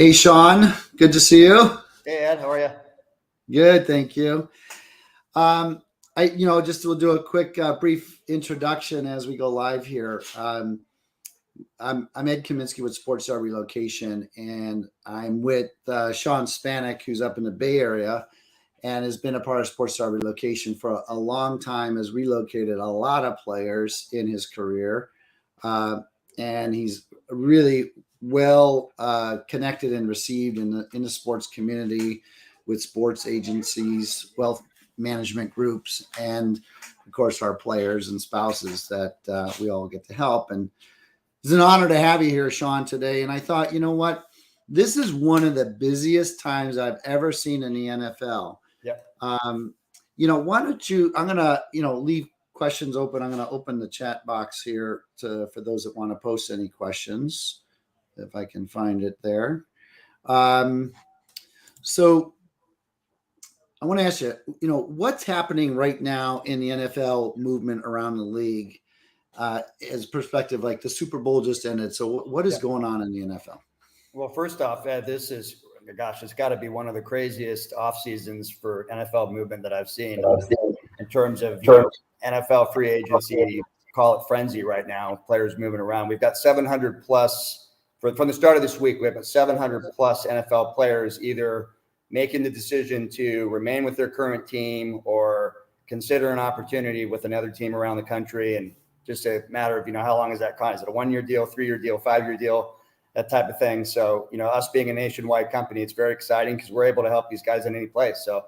Hey, Sean, good to see you. Hey Ed, how are you? Good, thank you. Um, just we'll do a quick, brief introduction as we go live here. I'm Ed Kaminsky with Sports Star Relocation, and I'm with Sean Spanik, who's up in the Bay Area and has been a part of Sports Star Relocation for a long time. Has relocated a lot of players in his career, uh, and he's really well connected and received in the sports community with sports agencies, wealth management groups, and of course our players and spouses that we all get to help. And it's an honor to have you here, Sean, today. And I thought, you know what? This is one of the busiest times I've ever seen in the NFL. Yep. Why don't you? I'm gonna, leave questions open. I'm gonna open the chat box here for those that want to post any questions, if I can find it there. So I want to ask you, what's happening right now in the NFL movement around the league, as perspective, like the Super Bowl just ended. So what is going on in the NFL? Well, first off, Ed, it's got to be one of the craziest off seasons for NFL movement that I've seen in terms of NFL free agency, call it frenzy right now, players moving around. We've got 700 plus from the start of this week. We have 700 plus NFL players either making the decision to remain with their current team or consider an opportunity with another team around the country. And just a matter of, how long is that contract? Is it a 1-year deal, 3-year deal, 5-year deal, that type of thing. So, us being a nationwide company, it's very exciting because we're able to help these guys in any place. So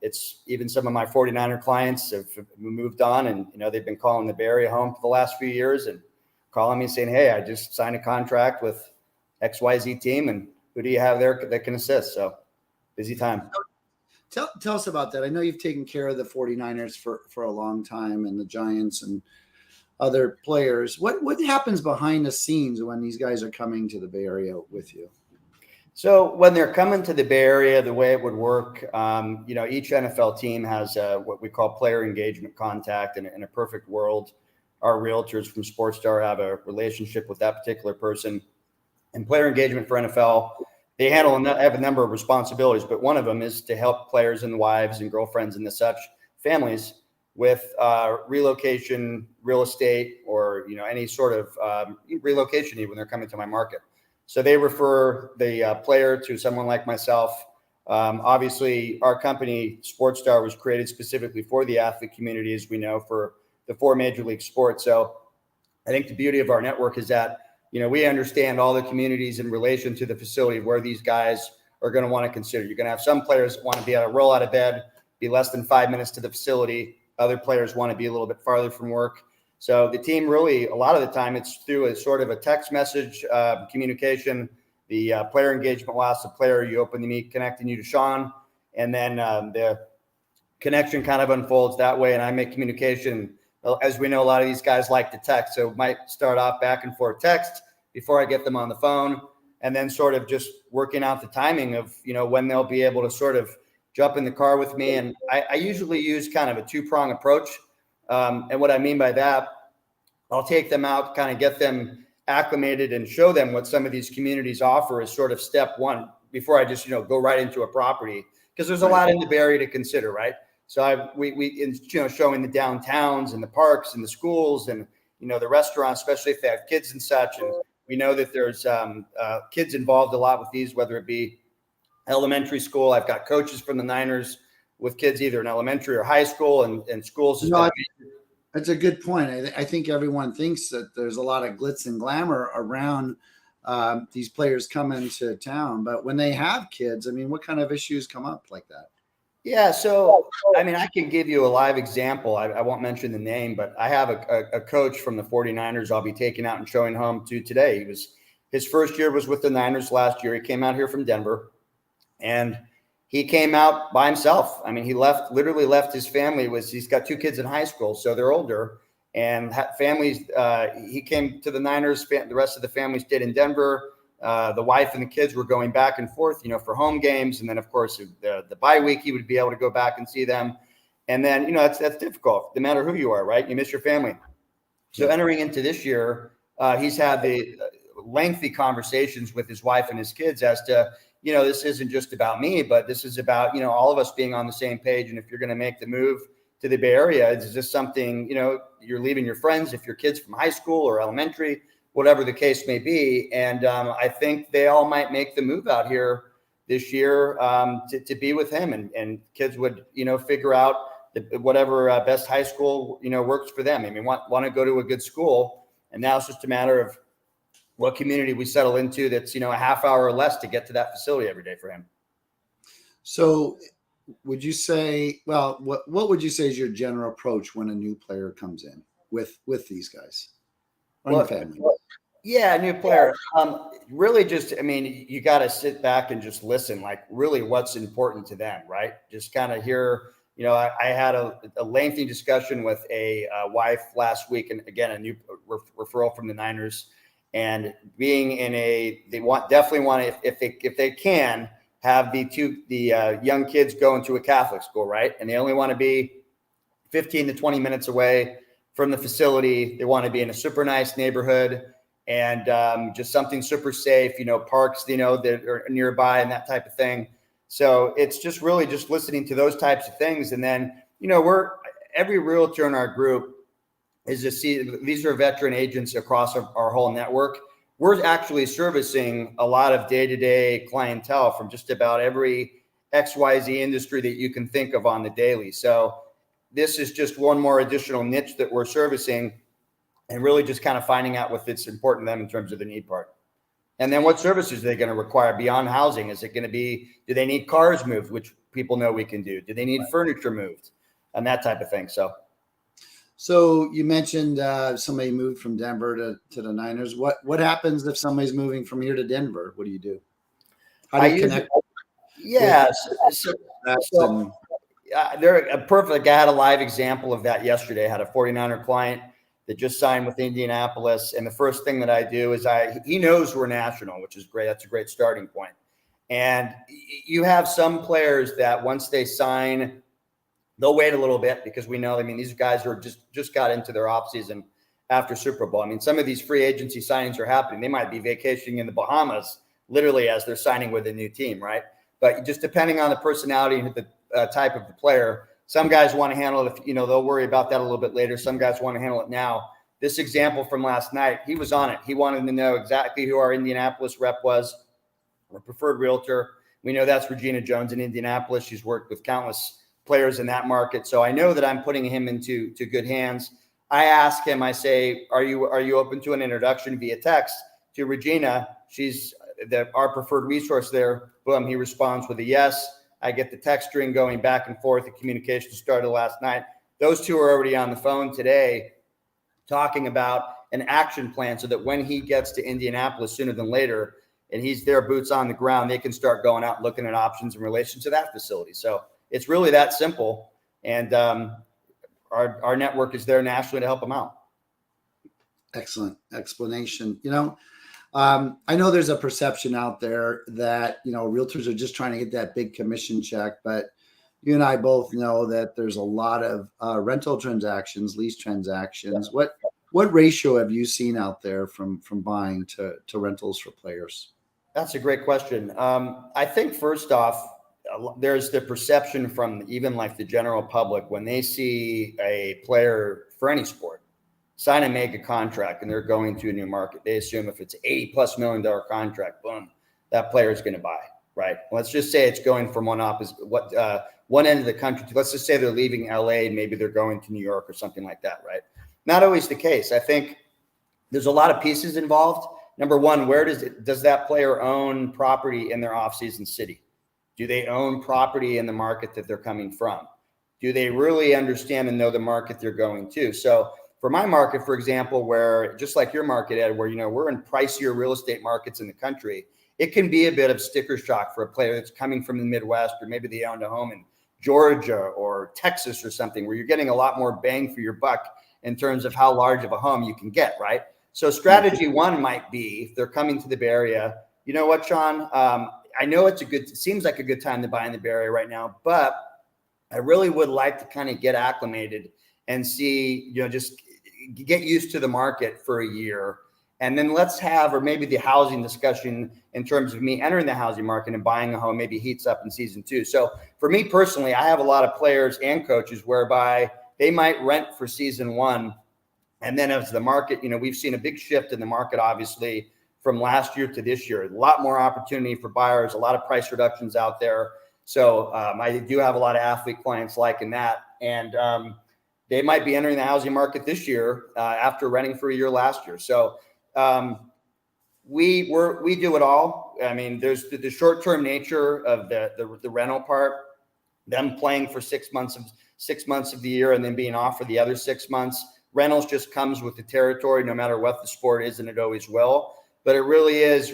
it's even some of my 49er clients have moved on and, they've been calling the Bay Area home for the last few years and calling me saying, hey, I just signed a contract with XYZ team and who do you have there that can assist? So busy time. Tell us about that. I know you've taken care of the 49ers for a long time and the Giants and other players. What happens behind the scenes when these guys are coming to the Bay Area with you? So when they're coming to the Bay Area, the way it would work, each NFL team has what we call player engagement contact. And in a perfect world, our realtors from SportsStar have a relationship with that particular person. And player engagement for NFL, they have a number of responsibilities, but one of them is to help players and wives and girlfriends and the such families with relocation, real estate, or any sort of relocation need when they're coming to my market. So they refer the player to someone like myself. Obviously, our company, SportsStar, was created specifically for the athlete community, as we know, for the 4 major league sports. So I think the beauty of our network is that we understand all the communities in relation to the facility where these guys are going to want to consider. You're going to have some players that want to be able to roll out of bed, be less than 5 minutes to the facility. Other players want to be a little bit farther from work. So the team really, a lot of the time, it's through a sort of a text message communication. The player engagement will ask the player, you open to me, connecting you to Sean. And then the connection kind of unfolds that way. And I make communication. As we know, a lot of these guys like to text. So it might start off back and forth text before I get them on the phone, and then sort of just working out the timing of, when they'll be able to sort of jump in the car with me. And I usually use kind of a 2-prong approach. And what I mean by that, I'll take them out, kind of get them acclimated and show them what some of these communities offer as sort of step one before I just, go right into a property, because there's a lot in the Bay Area to consider, right? So showing the downtowns and the parks and the schools and, the restaurants, especially if they have kids and such. And we know that there's kids involved a lot with these, whether it be elementary school. I've got coaches from the Niners with kids either in elementary or high school and schools. That's a good point. I think everyone thinks that there's a lot of glitz and glamour around these players coming to town. But when they have kids, what kind of issues come up like that? Yeah. So, I can give you a live example. I won't mention the name, but I have a coach from the 49ers I'll be taking out and showing home to today. His first year was with the Niners last year. He came out here from Denver, and he came out by himself. He literally left his family. He's got 2 kids in high school, so they're older, and families. He came to the Niners. The rest of the family stayed in Denver. The wife and the kids were going back and forth, for home games. And then, of course, the bye week, he would be able to go back and see them. And then, that's difficult, no matter who you are, right? You miss your family. So entering into this year, he's had lengthy conversations with his wife and his kids as to, this isn't just about me, but this is about, all of us being on the same page. And if you're going to make the move to the Bay Area, is this something, you're leaving your friends, if your kids from high school or elementary, whatever the case may be. And I think they all might make the move out here this year to be with him, and kids would, figure out whatever best high school, works for them. I mean, want to go to a good school. And now it's just a matter of what community we settle into that's, a half hour or less to get to that facility every day for him. So would you say, what would you say is your general approach when a new player comes in with these guys? Family? Yeah, new player. Really just, you got to sit back and just listen, like really what's important to them, right? Just kind of hear, I had a lengthy discussion with a wife last week, and again, a new referral from the Niners, and being in definitely want to, if they can, have the young kids go into a Catholic school, right? And they only want to be 15 to 20 minutes away from the facility. They want to be in a super nice neighborhood, and just something super safe, parks, that are nearby and that type of thing. So it's just really just listening to those types of things. And then, every realtor in our group these are veteran agents across our whole network. We're actually servicing a lot of day-to-day clientele from just about every XYZ industry that you can think of on the daily. So this is just one more additional niche that we're servicing, and really just kind of finding out what's important to them in terms of the need part. And then what services are they going to require beyond housing? Is it going to be, do they need cars moved, which people know we can do? Do they need furniture moved and that type of thing? So you mentioned somebody moved from Denver to the Niners. What happens if somebody's moving from here to Denver? What do you do? How do you connect? They're a perfect. I had a live example of that yesterday. I had a 49er client that just signed with Indianapolis. And the first thing that I do is he knows we're national, which is great. That's a great starting point. And you have some players that once they sign, they'll wait a little bit because we know, these guys are just got into their off season after Super Bowl. Some of these free agency signings are happening. They might be vacationing in the Bahamas, literally as they're signing with a new team, right? But just depending on the personality and the type of the player, some guys want to handle it, they'll worry about that a little bit later. Some guys want to handle it now. This example from last night, he was on it. He wanted to know exactly who our Indianapolis rep was, our preferred realtor. We know that's Regina Jones in Indianapolis. She's worked with countless players in that market. So I know that I'm putting him into good hands. I ask him, I say, are you open to an introduction via text to Regina? She's our preferred resource there. Boom, he responds with a yes. I get the text string going back and forth. The communication started last night. Those two are already on the phone today talking about an action plan so that when he gets to Indianapolis sooner than later and he's there, boots on the ground, they can start going out and looking at options in relation to that facility. So it's really that simple. And our network is there nationally to help them out. Excellent explanation. I know there's a perception out there that, realtors are just trying to get that big commission check, but you and I both know that there's a lot of rental transactions, lease transactions. Yeah. What ratio have you seen out there from buying to rentals for players? That's a great question. I think first off, there's the perception from even like the general public when they see a player for any sport sign a mega contract and they're going to a new market, they assume if it's $80+ million contract, boom, that player is going to buy, right? Let's just say it's going from one end of the country to, let's just say they're leaving LA and maybe they're going to New York or something like that, right? Not always the case. I think there's a lot of pieces involved. Number one, does that player own property in their off-season city? Do they own property in the market that they're coming from? Do they really understand and know the market they're going to? So for my market, for example, where just like your market, Ed, where, we're in pricier real estate markets in the country, it can be a bit of sticker shock for a player that's coming from the Midwest, or maybe they owned a home in Georgia or Texas or something, where you're getting a lot more bang for your buck in terms of how large of a home you can get, right? So strategy one might be, if they're coming to the Bay Area, you know what, Sean? I know it seems like a good time to buy in the Bay Area right now, but I really would like to kind of get acclimated and see, just get used to the market for a year And then let's have, or maybe the housing discussion in terms of me entering the housing market and buying a home maybe heats up in season 2. So for me personally, I have a lot of players and coaches whereby they might rent for season 1. And then as the market, we've seen a big shift in the market, obviously, from last year to this year. A lot more opportunity for buyers, a lot of price reductions out there. So I do have a lot of athlete clients liking that. And they might be entering the housing market this year after renting for a year last year. So we do it all. I mean, there's the short-term nature of the rental part, them playing for 6 months of the year and then being off for the other 6 months. Rentals just comes with the territory, no matter what the sport is, and it always will. But it really is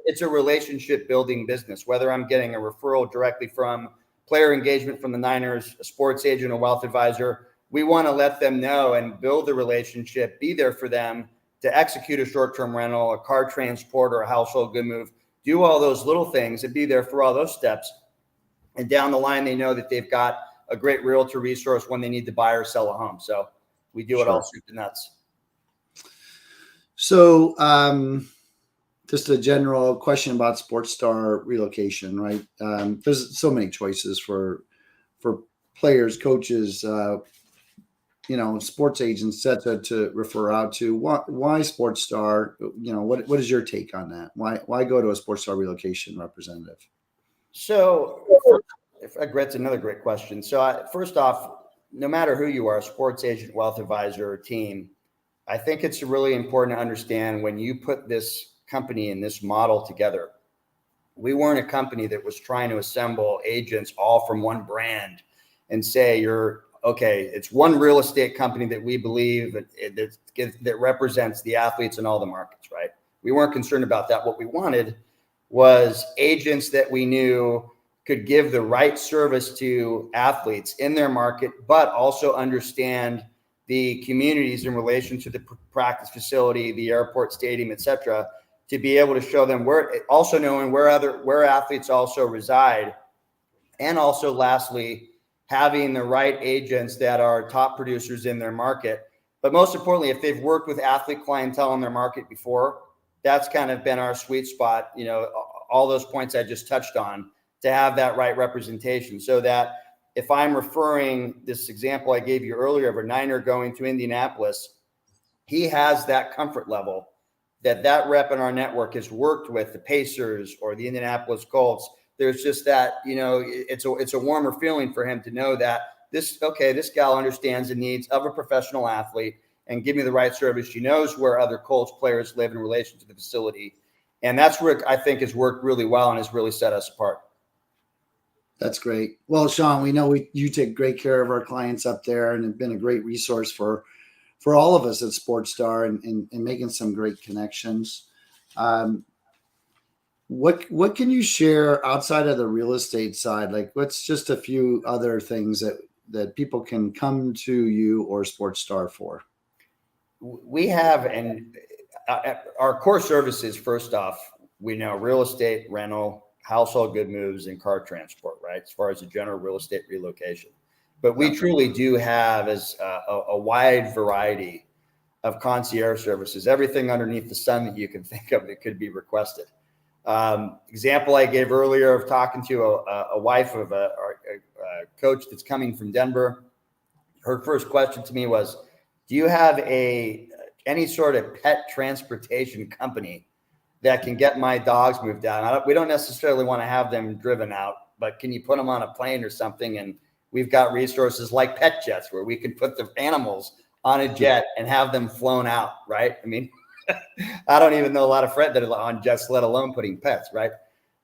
it's a relationship building business, whether I'm getting a referral directly from player engagement from the Niners, a sports agent, a wealth advisor. We want to let them know and build the relationship, be there for them to execute a short-term rental, a car transport, or a household good move, do all those little things and be there for all those steps. And down the line, they know that they've got a great realtor resource when they need to buy or sell a home. So we do it all soup to nuts. So just a general question about Sports Star relocation, right? There's so many choices for players, coaches, sports agents, et cetera, to refer out to. Why Sports Star? What is your take on that? Why go to a Sports Star relocation representative? So, Gret's another great question. So, first off, no matter who you are, sports agent, wealth advisor, or team, I think it's really important to understand when you put this company and this model together, we weren't a company that was trying to assemble agents all from one brand and say it's one real estate company that we believe that represents the athletes in all the markets, right? We weren't concerned about that. What we wanted was agents that we knew could give the right service to athletes in their market, but also understand the communities in relation to the practice facility, the airport, stadium, et cetera, to be able to show them also knowing where athletes also reside. And also lastly, having the right agents that are top producers in their market. But most importantly, if they've worked with athlete clientele in their market before, that's kind of been our sweet spot, all those points I just touched on, to have that right representation. So that if I'm referring this example I gave you earlier of a Niner going to Indianapolis, he has that comfort level that rep in our network has worked with the Pacers or the Indianapolis Colts. There's just that, it's a warmer feeling for him to know that this gal understands the needs of a professional athlete and give me the right service. She knows where other Colts players live in relation to the facility. And that's where I think has worked really well and has really set us apart. That's great. Well, Sean, we know you take great care of our clients up there and have been a great resource for all of us at Sports Star and making some great connections. What can you share outside of the real estate side? Like, what's just a few other things that people can come to you or Sports Star for? We have, and our core services, first off, we know real estate, rental, household good moves, and car transport, right? As far as the general real estate relocation. But we truly do have a wide variety of concierge services, everything underneath the sun that you can think of that could be requested. Example I gave earlier of talking to a wife of a coach that's coming from Denver. Her first question to me was, do you have any sort of pet transportation company that can get my dogs moved out? We don't necessarily want to have them driven out, but can you put them on a plane or something? And we've got resources like pet jets where we can put the animals on a jet and have them flown out, right? I mean, I don't even know a lot of friends that are on jets, let alone putting pets, right?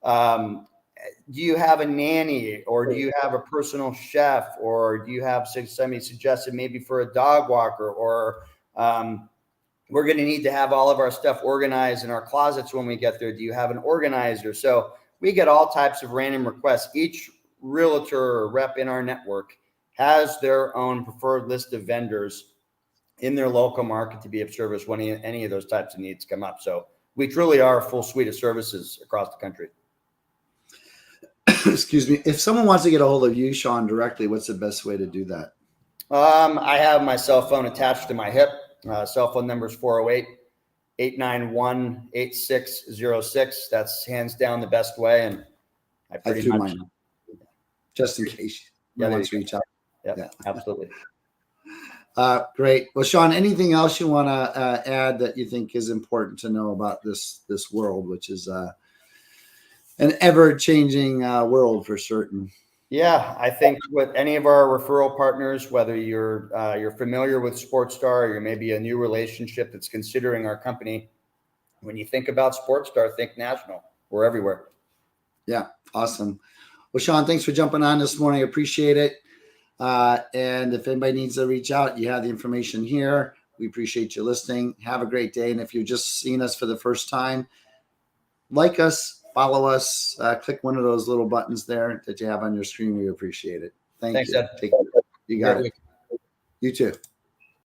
Do you have a nanny, or do you have a personal chef, or do you have somebody suggested maybe for a dog walker, or we're going to need to have all of our stuff organized in our closets when we get there. Do you have an organizer? So we get all types of random requests. Each realtor or rep in our network has their own preferred list of vendors in their local market to be of service when any of those types of needs come up. So we truly are a full suite of services across the country. Excuse me. If someone wants to get a hold of you, Sean, directly, what's the best way to do that? I have my cell phone attached to my hip. Cell phone number is 891-8606. That's hands down the best way. And I I pretty threw much, mine up, just in case Yeah, you there want to you reach out. yeah, Yeah. absolutely. Great. Well, Sean, anything else you want to add that you think is important to know about this world, which is an ever-changing world for certain? Yeah, I think with any of our referral partners, whether you're familiar with SportsStar or you're maybe a new relationship that's considering our company, when you think about SportsStar, think national. We're everywhere. Yeah, awesome. Well, Sean, thanks for jumping on this morning. I appreciate it. And if anybody needs to reach out, you have the information here. We appreciate you listening. Have a great day. And if you're just seeing us for the first time, like us, follow us, click one of those little buttons there that you have on your screen. We appreciate it. Thank Thanks, you. Ed. Take care. You got Great it. week. You too.